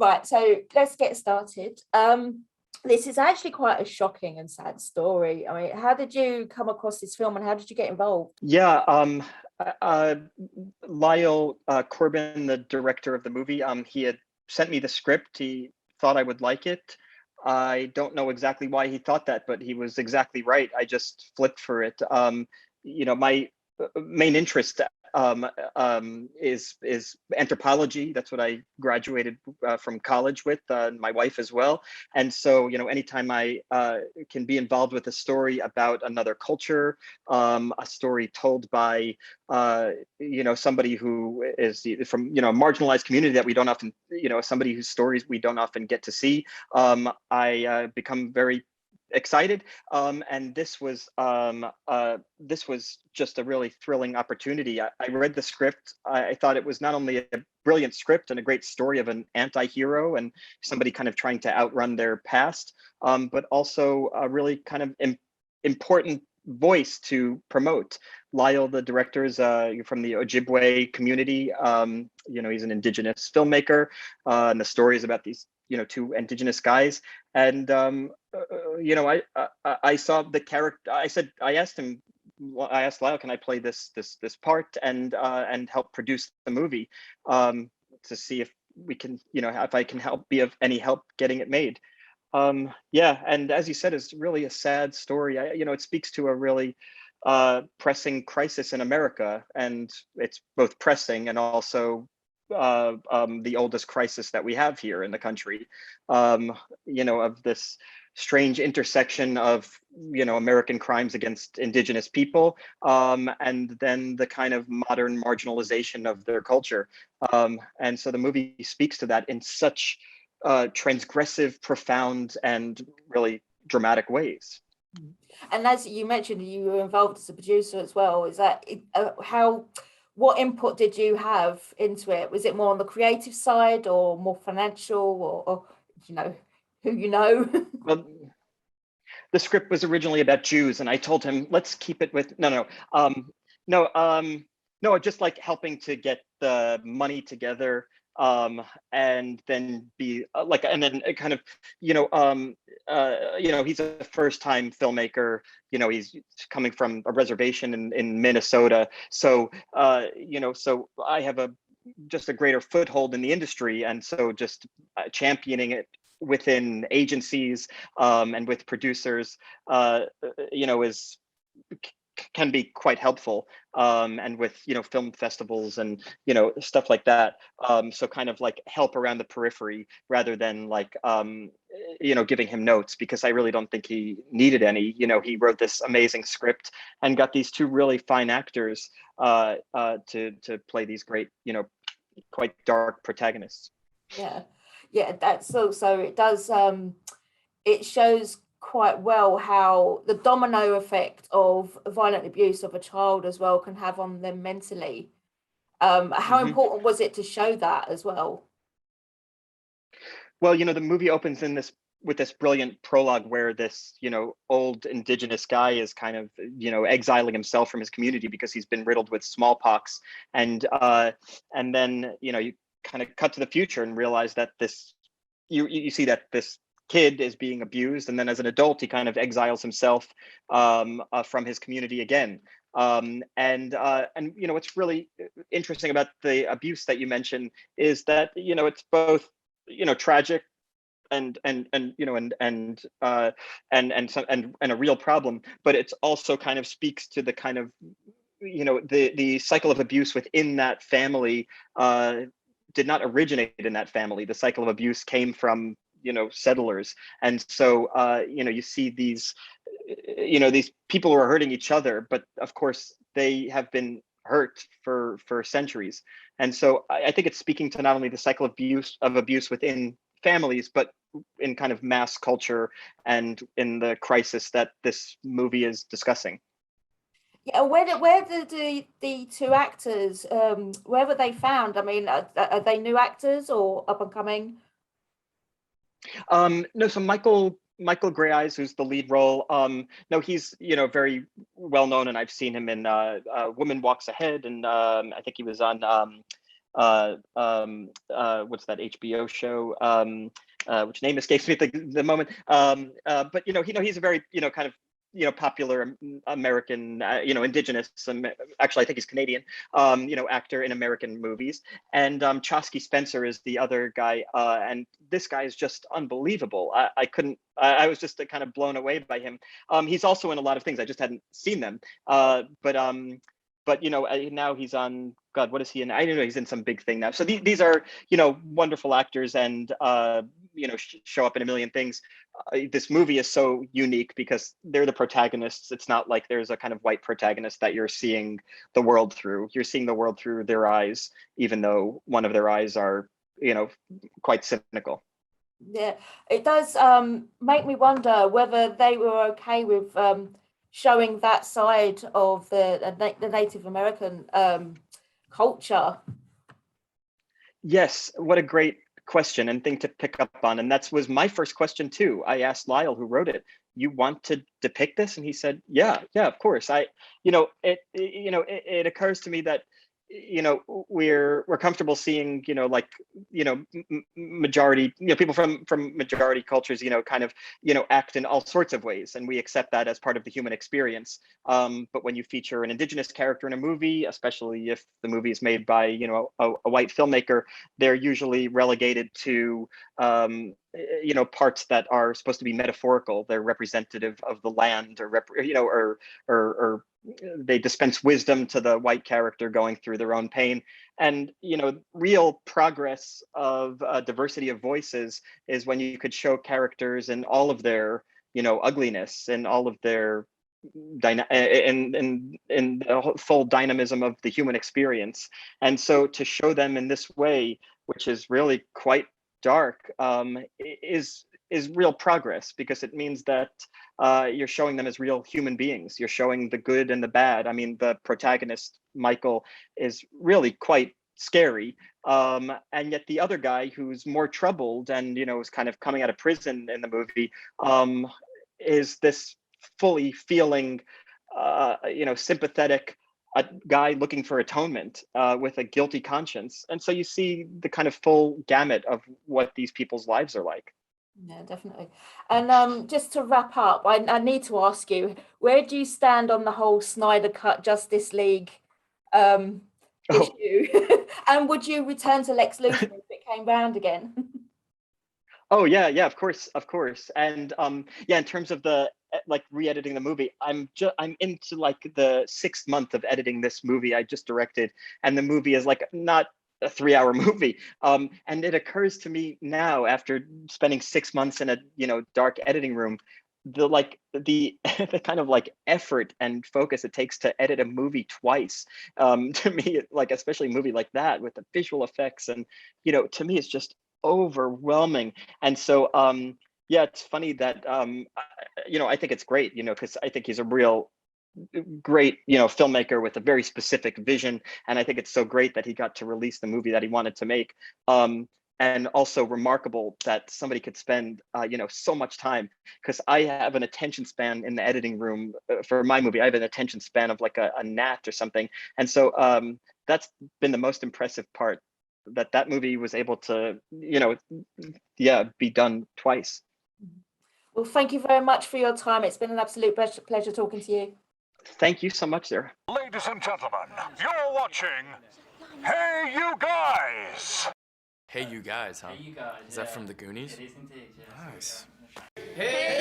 Right, so let's get started. This is actually quite a shocking and sad story. I mean, how did you come across this film and how did you get involved? Yeah, Lyle Corbin, the director of the movie, he had sent me the script. He thought I would like it. I don't know exactly why he thought that, but he was exactly right. I just flipped for it. My main interest is anthropology. That's what I graduated from college with, my wife as well. And so, anytime I can be involved with a story about another culture, a story told by somebody who is from a marginalized community that we don't often, somebody whose stories we don't often get to see, I become very excited, and this was just a really thrilling opportunity. I read the script. I thought it was not only a brilliant script and a great story of an anti-hero and somebody kind of trying to outrun their past, but also a really kind of important voice to promote. Lyle, the director, is from the Ojibwe community. He's an indigenous filmmaker, and the story is about these two indigenous guys. And I saw the character. I asked Lyle, can I play this part and help produce the movie, to see if we can, if I can be of any help getting it made. And as you said, it's really a sad story. It speaks to a really pressing crisis in America, and it's both pressing and also the oldest crisis that we have here in the country, of this strange intersection of American crimes against indigenous people, and then the kind of modern marginalization of their culture, and so the movie speaks to that in such transgressive, profound, and really dramatic ways. And as you mentioned, you were involved as a producer as well. Is that what input did you have into it? Was it more on the creative side or more financial, or who? Well, the script was originally about Jews, and I told him, let's keep it with no, just like helping to get the money together, and then be and then kind of, he's a first-time filmmaker. He's coming from a reservation in Minnesota, so so I have just a greater foothold in the industry, and so just championing it within agencies, and with producers, can be quite helpful, and with film festivals and stuff like that, so kind of like help around the periphery rather than giving him notes, because I really don't think he needed any. He wrote this amazing script and got these two really fine actors to play these great, quite dark protagonists. That's so it does, it shows quite well how the domino effect of violent abuse of a child as well can have on them mentally. How important was it to show that as well? Well, the movie opens with this brilliant prologue where this, old indigenous guy is kind of, exiling himself from his community because he's been riddled with smallpox, and then you kind of cut to the future and realize that you see that this kid is being abused, and then as an adult he kind of exiles himself from his community again, and what's really interesting about the abuse that you mentioned is that it's both tragic and a real problem, but it's also kind of speaks to the kind of the cycle of abuse within that family. Did not originate in that family. The cycle of abuse came from settlers, and so you see these these people who are hurting each other, but of course they have been hurt for centuries. And so I think it's speaking to not only the cycle of abuse within families, but in kind of mass culture and in the crisis that this movie is discussing. Yeah, where did the two actors, where were they found? I mean, are they new actors or up and coming? No, so Michael Greyeyes, who's the lead role, no, he's very well known, and I've seen him in Woman Walks Ahead, and I think he was on what's that HBO show? Which name escapes me at the moment. But he's a very kind of popular American, indigenous. Actually, I think he's Canadian. Actor in American movies. And Chaske Spencer is the other guy, and this guy is just unbelievable. I was just kind of blown away by him. He's also in a lot of things. I just hadn't seen them. But now he's on, God, what is he in? I don't know. He's in some big thing now. So these are wonderful actors, and show up in a million things. This movie is so unique because they're the protagonists. It's not like there's a kind of white protagonist that you're seeing the world through. You're seeing the world through their eyes, even though one of their eyes are quite cynical. Yeah, it does make me wonder whether they were okay with showing that side of the Native American culture. Yes, what a great question and thing to pick up on. And that was my first question too. I asked Lyle, who wrote it, you want to depict this? And he said, yeah, of course. It occurs to me that we're comfortable seeing majority people from majority cultures kind of act in all sorts of ways, and we accept that as part of the human experience. But when you feature an indigenous character in a movie, especially if the movie is made by a white filmmaker, they're usually relegated to parts that are supposed to be metaphorical. They're representative of the land, or they dispense wisdom to the white character going through their own pain. And real progress of diversity of voices is when you could show characters in all of their ugliness and all of their in the full dynamism of the human experience. And so to show them in this way, which is really quite dark, is real progress, because it means that you're showing them as real human beings. You're showing the good and the bad. I mean, the protagonist, Michael, is really quite scary. And yet the other guy, who's more troubled and, is kind of coming out of prison in the movie, is this fully feeling, sympathetic, a guy looking for atonement with a guilty conscience. And so you see the kind of full gamut of what these people's lives are like. Yeah, definitely. And just to wrap up, I need to ask you, where do you stand on the whole Snyder Cut Justice League issue? And would you return to Lex Luthor if it came round again? Oh yeah, of course. And in terms of the re-editing the movie, I'm into like the 6th month of editing this movie I just directed, and the movie is like not a 3-hour movie. And it occurs to me now, after spending 6 months in a dark editing room, the kind of like effort and focus it takes to edit a movie twice, to me, like especially a movie like that with the visual effects, and to me it's just overwhelming. And so it's funny that I think it's great, because I think he's a real great filmmaker with a very specific vision, and I think it's so great that he got to release the movie that he wanted to make. And also remarkable that somebody could spend so much time, because I have an attention span in the editing room for my movie. I have an attention span of like a gnat or something. And so that's been the most impressive part, that movie was able to be done twice. Well, thank you very much for your time. It's been an absolute pleasure talking to you. Thank you so much, Zehra. Ladies and gentlemen, you're watching Hey You Guys! Hey You Guys, huh? Hey, you guys. Is that from the Goonies? It is indeed, yes. Nice. Hey!